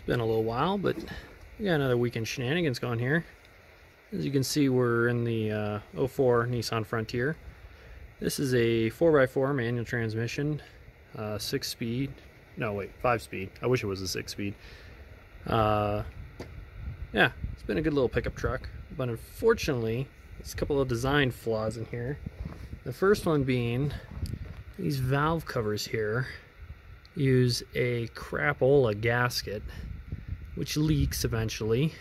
It's been a little while, but we got another weekend shenanigans going here. As you can see, we're in the 04 Nissan Frontier. This is a 4x4 manual transmission, 6-speed. No, wait, 5-speed. I wish it was a 6-speed. Yeah, it's been a good little pickup truck, but unfortunately, there's a couple of design flaws in here. The first one being these valve covers here use a crapola gasket, which leaks eventually,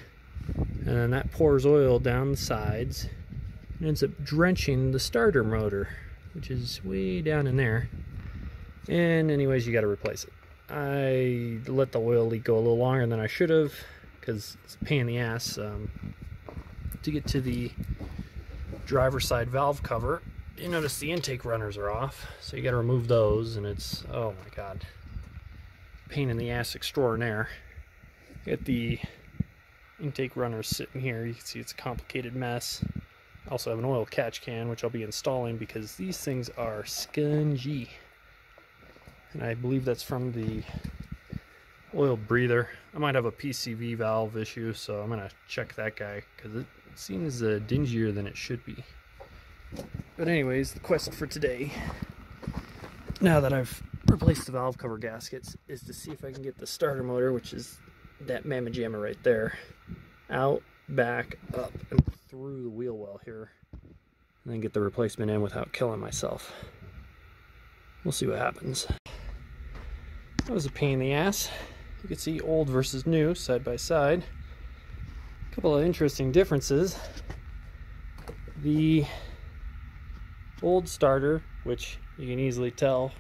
and then that pours oil down the sides and ends up drenching the starter motor, which is way down in there. And anyways, you got to replace it. I let the oil leak go a little longer than I should have because it's a pain in the ass to get to the driver's side valve cover. You notice the intake runners are off, so you got to remove those, and it's, oh my god, pain in the ass extraordinaire. Got the intake runners sitting here. You can see it's a complicated mess. I also have an oil catch can, which I'll be installing because these things are scungy. And I believe that's from the oil breather. I might have a PCV valve issue, so I'm going to check that guy because it seems dingier than it should be. But anyways, the quest for today, now that I've replaced the valve cover gaskets, is to see if I can get the starter motor, which is that mamma jamma right there, out, back, up, and through the wheel well here, and then get the replacement in without killing myself. We'll see what happens. That was a pain in the ass. You can see old versus new side by side. A couple of interesting differences. The old starter, which you can easily tell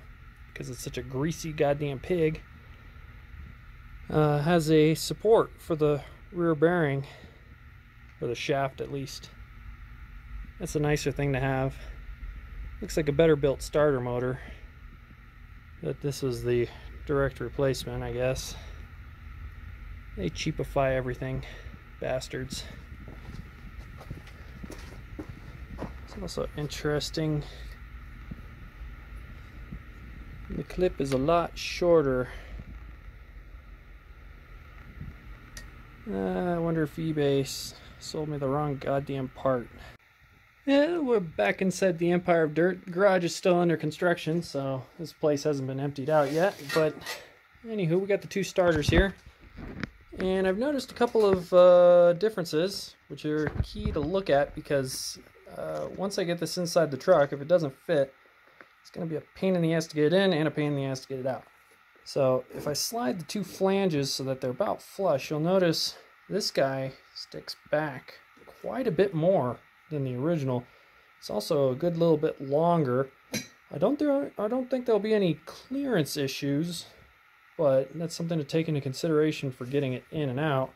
because it's such a greasy goddamn pig, has a support for the rear bearing, or the shaft at least. That's a nicer thing to have. Looks like a better built starter motor, but this was the direct replacement, I guess. They cheapify everything, bastards. It's also interesting, the clip is a lot shorter. I wonder if eBay sold me the wrong goddamn part. Yeah, we're back inside the Empire of Dirt. The garage is still under construction, so this place hasn't been emptied out yet. But anywho, we got the two starters here. And I've noticed a couple of differences, which are key to look at because once I get this inside the truck, if it doesn't fit, it's going to be a pain in the ass to get it in and a pain in the ass to get it out. So if I slide the two flanges so that they're about flush, you'll notice this guy sticks back quite a bit more than the original. It's also a good little bit longer. I don't think there'll be any clearance issues, but that's something to take into consideration for getting it in and out.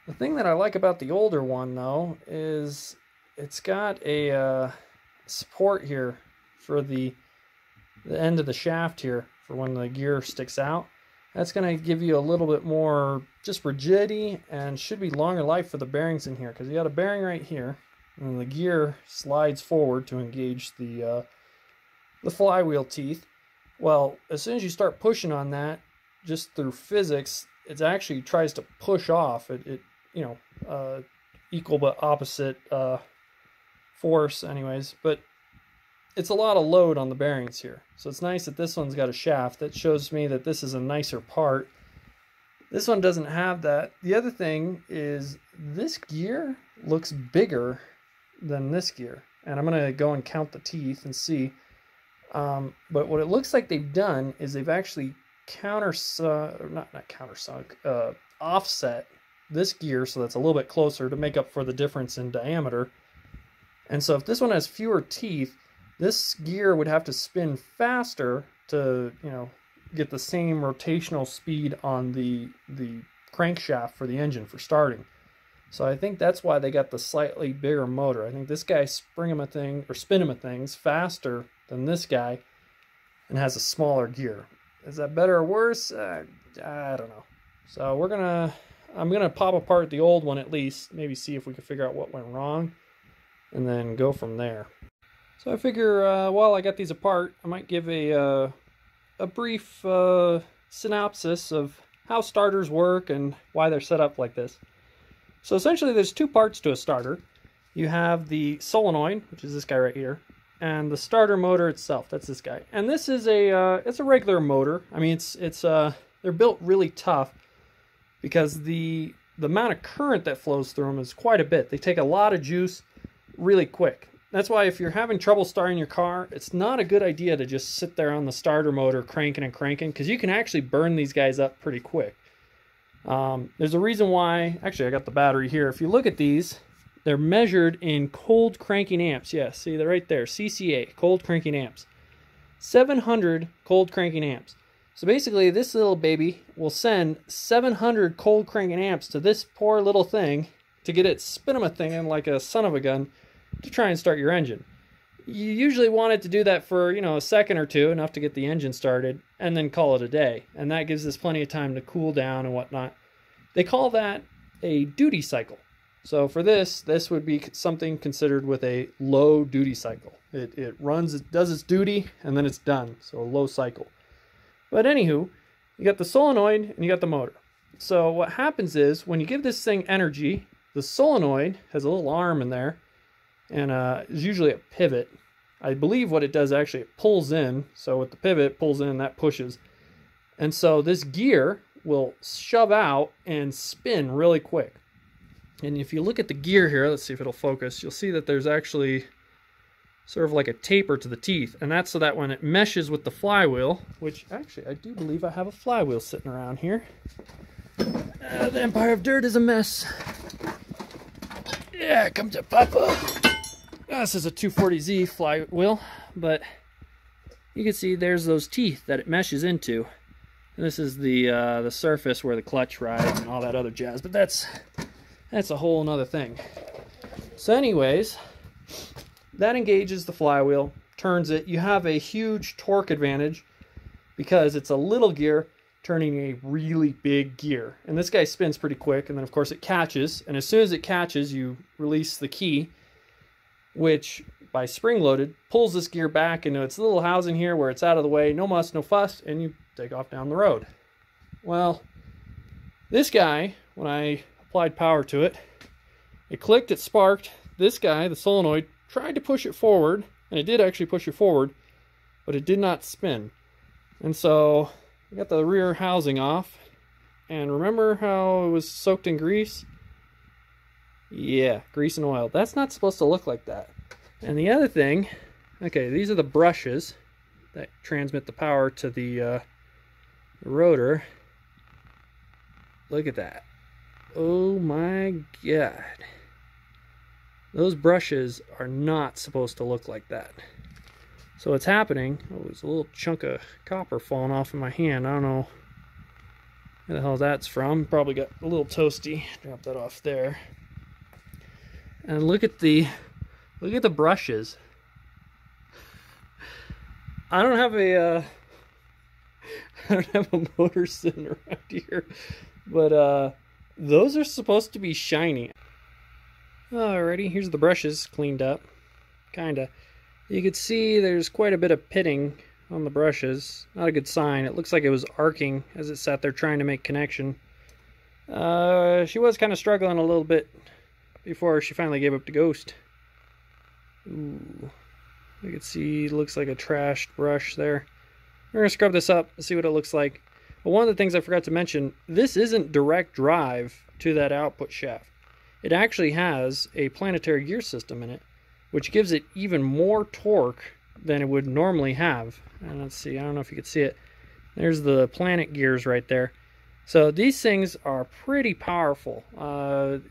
The thing that I like about the older one, though, is it's got a support here for the end of the shaft here for when the gear sticks out. That's going to give you a little bit more just rigidity and should be longer life for the bearings in here, because you got a bearing right here and the gear slides forward to engage the flywheel teeth. Well, as soon as you start pushing on that, just through physics, it actually tries to push off. It equal but opposite force anyways, but it's a lot of load on the bearings here. So it's nice that this one's got a shaft. That shows me that this is a nicer part. This one doesn't have that. The other thing is this gear looks bigger than this gear. And I'm going to go and count the teeth and see. But what it looks like they've done is they've actually offset this gear so that's a little bit closer to make up for the difference in diameter. And so if this one has fewer teeth, this gear would have to spin faster to, get the same rotational speed on the crankshaft for the engine for starting. So I think that's why they got the slightly bigger motor. I think this guy spin things faster than this guy and has a smaller gear. Is that better or worse? I don't know. So I'm gonna pop apart the old one at least, maybe see if we can figure out what went wrong, and then go from there. So I figure while I got these apart, I might give a brief synopsis of how starters work and why they're set up like this. So essentially there's two parts to a starter. You have the solenoid, which is this guy right here, and the starter motor itself, that's this guy. And this is it's a regular motor. I mean, they're built really tough because the amount of current that flows through them is quite a bit. They take a lot of juice really quick. That's why if you're having trouble starting your car, it's not a good idea to just sit there on the starter motor cranking and cranking, because you can actually burn these guys up pretty quick. There's a reason why. Actually, I got the battery here. If you look at these, they're measured in cold cranking amps. Yeah, see, they're right there. CCA, cold cranking amps. 700 cold cranking amps. So basically, this little baby will send 700 cold cranking amps to this poor little thing to get it spin-a-thing like a son of a gun to try and start your engine. You usually want it to do that for, a second or two, enough to get the engine started, and then call it a day. And that gives us plenty of time to cool down and whatnot. They call that a duty cycle. So for this would be something considered with a low duty cycle. It runs, it does its duty, and then it's done. So a low cycle. But anywho, you got the solenoid and you got the motor. So what happens is when you give this thing energy, the solenoid has a little arm in there, and is usually a pivot. I believe what it does actually, it pulls in. So with the pivot, it pulls in, that pushes. And so this gear will shove out and spin really quick. And if you look at the gear here, let's see if it'll focus, you'll see that there's actually sort of like a taper to the teeth. And that's so that when it meshes with the flywheel, which actually I do believe I have a flywheel sitting around here. The Empire of Dirt is a mess. Yeah, come to Papa. This is a 240Z flywheel, but you can see there's those teeth that it meshes into. And this is the surface where the clutch rides and all that other jazz, but that's a whole nother thing. So anyways, that engages the flywheel, turns it. You have a huge torque advantage because it's a little gear turning a really big gear. And this guy spins pretty quick, and then of course it catches, and as soon as it catches, you release the key, which by spring loaded pulls this gear back into its little housing here where it's out of the way, no muss, no fuss, and you take off down the road. Well, this guy, when I applied power to it, it clicked, it sparked. This guy, the solenoid, tried to push it forward, and it did actually push it forward, but it did not spin. And so I got the rear housing off, and remember how it was soaked in grease? Yeah, grease and oil. That's not supposed to look like that. And the other thing, okay, these are the brushes that transmit the power to the rotor. Look at that. Oh my God. Those brushes are not supposed to look like that. So what's happening, oh, there's a little chunk of copper falling off in my hand. I don't know where the hell that's from. Probably got a little toasty. Drop that off there. And look at the brushes. I don't have a motor sitting around here, but those are supposed to be shiny. Alrighty, here's the brushes cleaned up, kinda. You can see there's quite a bit of pitting on the brushes. Not a good sign. It looks like it was arcing as it sat there trying to make connection. She was kind of struggling a little bit before she finally gave up the ghost. Ooh, you can see it looks like a trashed brush there. We're going to scrub this up and see what it looks like. But one of the things I forgot to mention, this isn't direct drive to that output shaft. It actually has a planetary gear system in it, which gives it even more torque than it would normally have. And let's see, I don't know if you can see it. There's the planet gears right there. So these things are pretty powerful.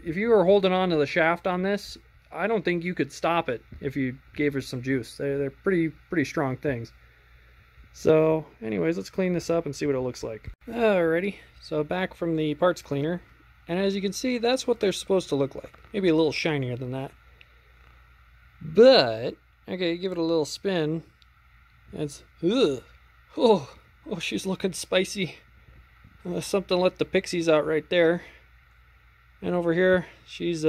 If you were holding on to the shaft on this, I don't think you could stop it if you gave her some juice. They're pretty strong things. So anyways, let's clean this up and see what it looks like. Alrighty, so back from the parts cleaner. And as you can see, that's what they're supposed to look like. Maybe a little shinier than that. But, okay, give it a little spin. It's, ugh. Oh, she's looking spicy. Something let the pixies out right there. And over here, she's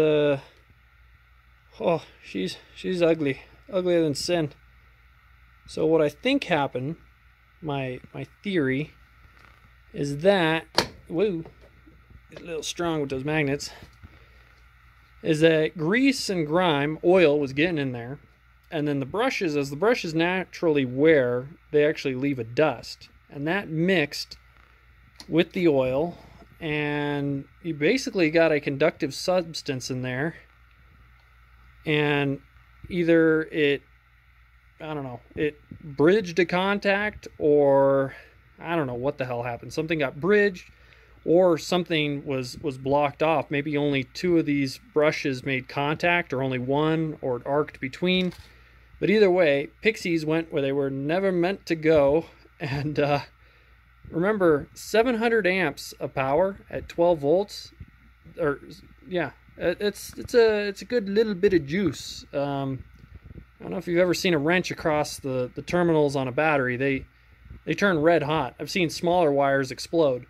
she's ugly. Uglier than sin. So what I think happened, my theory, is that woo, a little strong with those magnets, is that grease and grime, oil was getting in there, and then the brushes, as the brushes naturally wear, they actually leave a dust, and that mixed with the oil, and you basically got a conductive substance in there, and either it, I don't know, it bridged a contact, or I don't know what the hell happened. Something got bridged, or something was blocked off. Maybe only two of these brushes made contact, or only one, or it arced between. But either way, pixies went where they were never meant to go. And remember, 700 amps of power at 12 volts, or yeah, it's a good little bit of juice. I don't know if you've ever seen a wrench across the terminals on a battery. They turn red hot. I've seen smaller wires explode.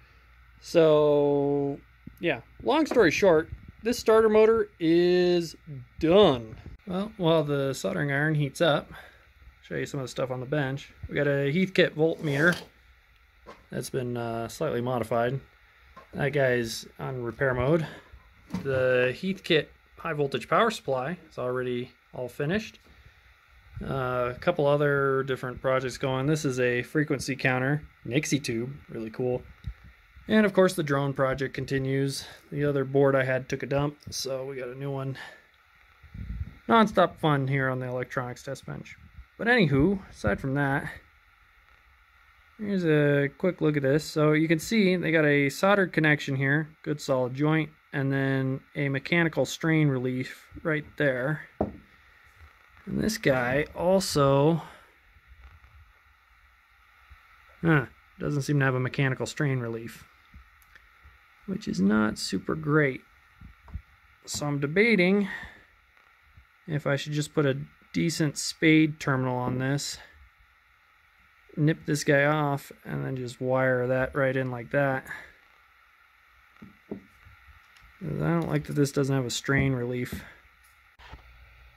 So yeah, long story short, this starter motor is done. Well, while the soldering iron heats up, I'll show you some of the stuff on the bench. We got a Heathkit voltmeter that's been slightly modified. That guy's on repair mode. The Heathkit high voltage power supply is already all finished. A couple other different projects going. This is a frequency counter, Nixie tube, really cool. And of course the drone project continues. The other board I had took a dump, so we got a new one. Non-stop fun here on the electronics test bench. But anywho, aside from that, here's a quick look at this. So you can see they got a soldered connection here, good solid joint, and then a mechanical strain relief right there. And this guy also doesn't seem to have a mechanical strain relief, which is not super great. So I'm debating if I should just put a decent spade terminal on this, nip this guy off, and then just wire that right in like that. I don't like that this doesn't have a strain relief.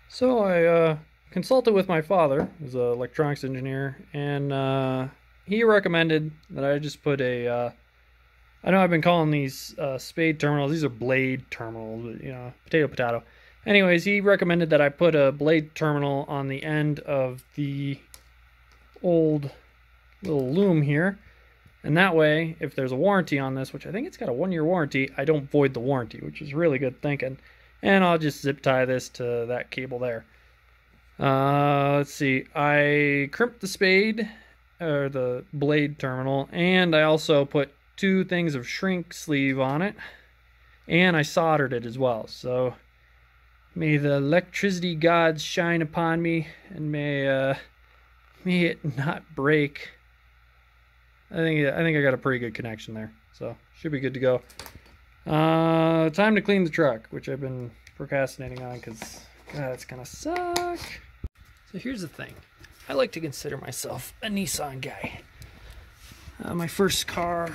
So I consulted with my father, who's an electronics engineer, and he recommended that I just put a, I know I've been calling these spade terminals, these are blade terminals, but, you know, potato, potato. Anyways, he recommended that I put a blade terminal on the end of the old little loom here. And that way, if there's a warranty on this, which I think it's got a 1-year warranty, I don't void the warranty, which is really good thinking. And I'll just zip tie this to that cable there. Let's see, I crimped the spade, or the blade terminal, and I also put 2 things of shrink sleeve on it, and I soldered it as well. So may the electricity gods shine upon me, and may it not break. I think I got a pretty good connection there, so should be good to go. Time to clean the truck, which I've been procrastinating on because, God, it's gonna suck. So here's the thing. I like to consider myself a Nissan guy. My first truck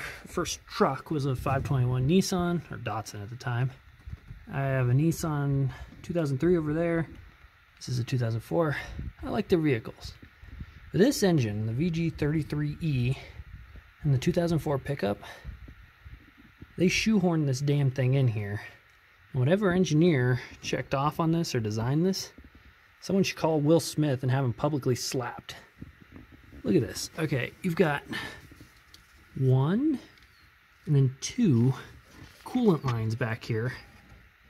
was a 521 Nissan, or Datsun at the time. I have a Nissan 2003 over there. This is a 2004. I like their vehicles. But this engine, the VG33E, and the 2004 pickup, they shoehorned this damn thing in here. And whatever engineer checked off on this or designed this, someone should call Will Smith and have him publicly slapped. Look at this. Okay, you've got 1 and then 2 coolant lines back here.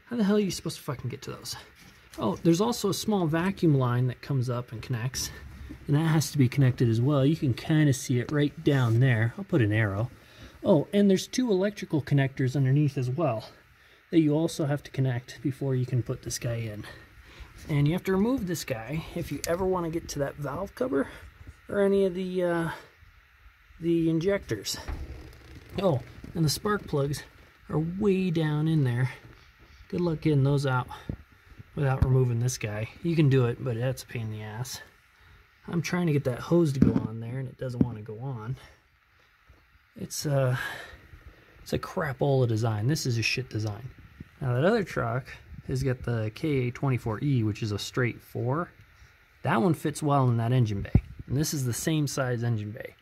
How the hell are you supposed to fucking get to those? Oh, there's also a small vacuum line that comes up and connects, and that has to be connected as well. You can kind of see it right down there. I'll put an arrow. Oh, and there's 2 electrical connectors underneath as well that you also have to connect before you can put this guy in. And you have to remove this guy if you ever want to get to that valve cover or any of the injectors. Oh, and the spark plugs are way down in there. Good luck getting those out without removing this guy. You can do it, but that's a pain in the ass. I'm trying to get that hose to go on there, and it doesn't want to go on. It's a crapola design. This is a shit design. Now that other truck has got the KA24E, which is a straight 4. That one fits well in that engine bay. And this is the same size engine bay.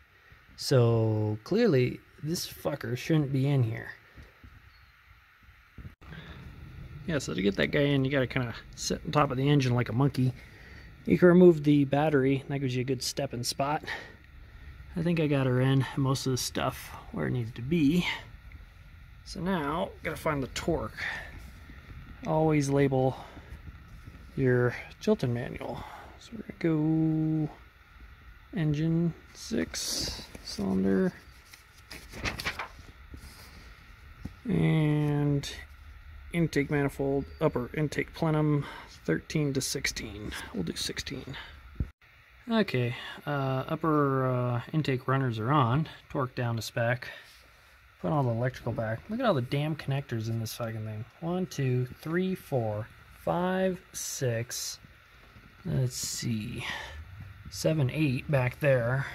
So clearly this fucker shouldn't be in here. Yeah, so to get that guy in, you gotta kind of sit on top of the engine like a monkey. You can remove the battery, and that gives you a good stepping spot. I think I got her in, most of the stuff where it needs to be. So now, gotta find the torque. Always label your Chilton manual. So we're gonna go engine 6, cylinder, and intake manifold, upper intake plenum, 13 to 16. We'll do 16. Okay, upper intake runners are on, torque down to spec. Put all the electrical back. Look at all the damn connectors in this fucking thing. 1, 2, 3, 4, 5, 6. Let's see. 7, 8 back there.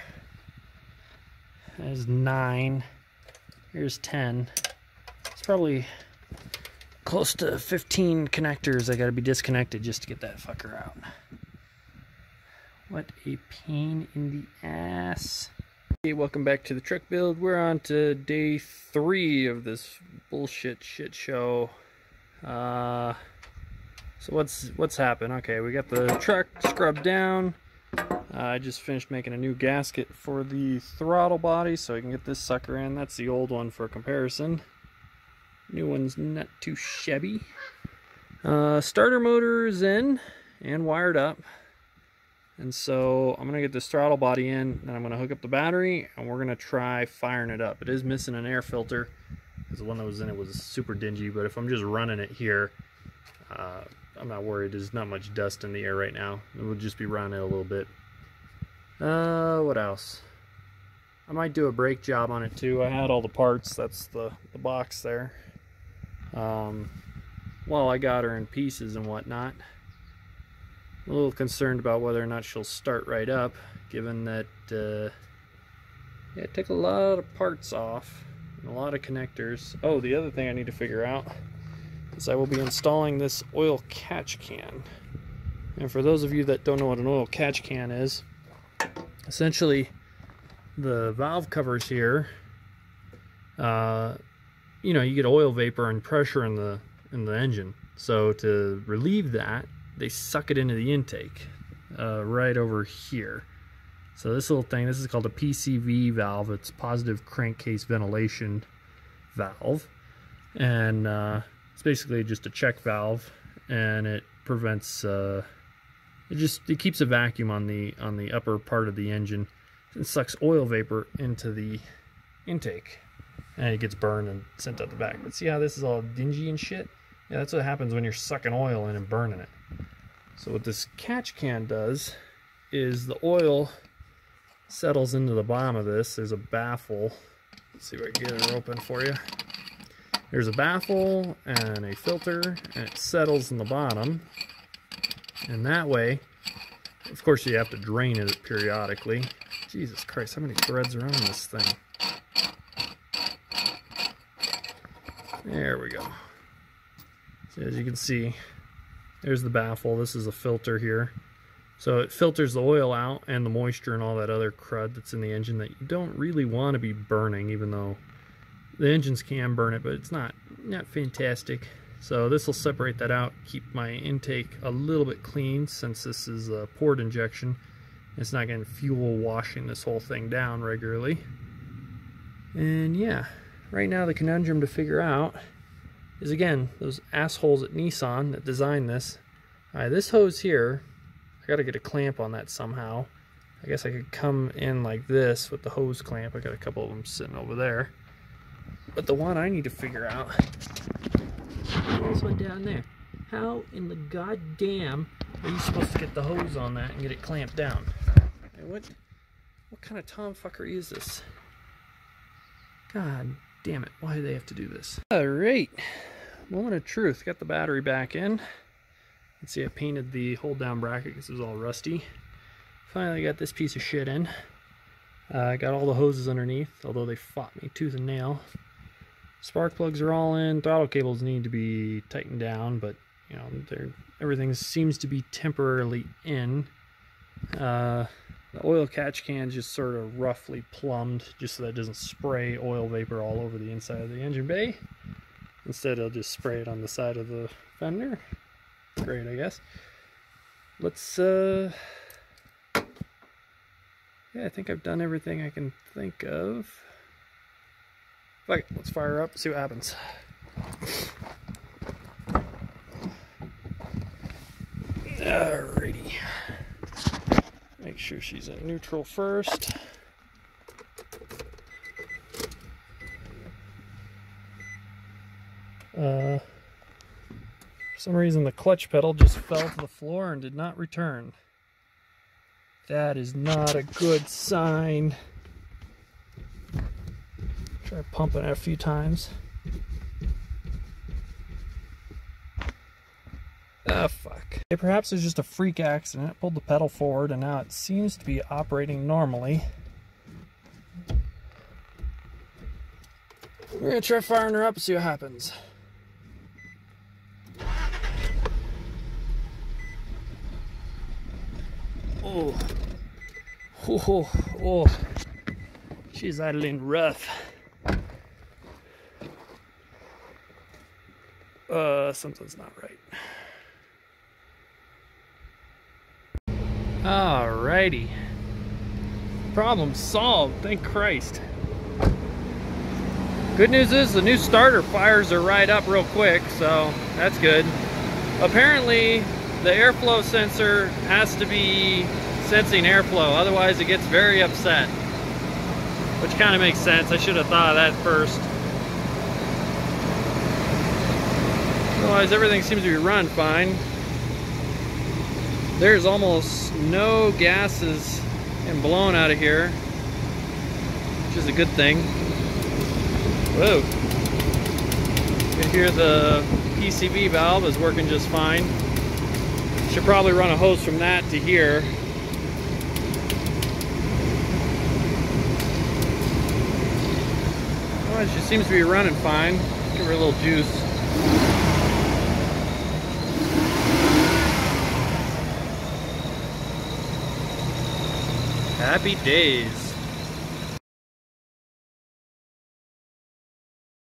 There's 9. Here's 10. It's probably close to 15 connectors that gotta be disconnected just to get that fucker out. What a pain in the ass. Hey, welcome back to the truck build. We're on to day 3 of this bullshit shit show. So what's happened? Okay, we got the truck scrubbed down. I just finished making a new gasket for the throttle body so I can get this sucker in. That's the old one for comparison. New one's not too shabby. Starter motor is in and wired up. And so I'm going to get this throttle body in, and I'm going to hook up the battery, and we're going to try firing it up. It is missing an air filter, because the one that was in it was super dingy, but if I'm just running it here, I'm not worried. There's not much dust in the air right now. It will just be running it a little bit. What else? I might do a brake job on it too. I had all the parts. That's the box there. Well, I got her in pieces and whatnot. I'm a little concerned about whether or not she'll start right up, given that yeah, it took a lot of parts off and a lot of connectors. Oh, the other thing I need to figure out is I will be installing this oil catch can. And for those of you that don't know what an oil catch can is, essentially the valve covers here, you know, you get oil vapor and pressure in the engine. So to relieve that, they suck it into the intake right over here. So this little thing, this is called a PCV valve. It's positive crankcase ventilation valve, and it's basically just a check valve, and it prevents it keeps a vacuum on the upper part of the engine and sucks oil vapor into the intake, and it gets burned and sent out the back. But see how this is all dingy and shit? Yeah, that's what happens when you're sucking oil in and burning it. So what this catch can does is the oil settles into the bottom of this. There's a baffle. Let's see if I can get it open for you. There's a baffle and a filter, and it settles in the bottom. And that way, of course, you have to drain it periodically. Jesus Christ, how many threads are on this thing? There we go. So as you can see, there's the baffle. This is a filter here. So it filters the oil out and the moisture and all that other crud that's in the engine that you don't really want to be burning, even though the engines can burn it, but it's not fantastic. So this will separate that out, keep my intake a little bit clean, since this is a port injection. It's not getting fuel washing this whole thing down regularly. And yeah, right now the conundrum to figure out is, again, those assholes at Nissan that designed this. Alright, this hose here, I gotta get a clamp on that somehow. I guess I could come in like this with the hose clamp. I got a couple of them sitting over there. But the one I need to figure out, this one down there. How in the goddamn are you supposed to get the hose on that and get it clamped down? Hey, what kind of tomfuckery is this? God damn it, why do they have to do this? Alright, moment of truth. Got the battery back in. Let's see, I painted the hold down bracket because it was all rusty. Finally got this piece of shit in. I got all the hoses underneath, although they fought me tooth and nail. Spark plugs are all in. Throttle cables need to be tightened down, but you know, everything seems to be temporarily in. The oil catch can just sort of roughly plumbed, just so that it doesn't spray oil vapor all over the inside of the engine bay. Instead, I'll just spray it on the side of the fender. Great, I guess. Let's, yeah, I think I've done everything I can think of. Okay, let's fire up, see what happens. Alrighty. Make sure she's in neutral first. For some reason the clutch pedal just fell to the floor and did not return. That is not a good sign. Try pumping it a few times. Ah, fuck. Okay, perhaps it was just a freak accident. It pulled the pedal forward and now it seems to be operating normally. We're gonna try firing her up and see what happens. Oh. Oh, oh. She's idling rough. Something's not right. Alrighty. Problem solved, thank Christ. Good news is the new starter fires her right up real quick, so that's good. Apparently, the airflow sensor has to be sensing airflow, otherwise it gets very upset. Which kind of makes sense. I should have thought of that first. Otherwise, everything seems to be running fine. There's almost no gases and blown out of here, which is a good thing. Whoa. You can hear the PCV valve is working just fine. Should probably run a hose from that to here. Well, she seems to be running fine. Give her a little juice. Happy days.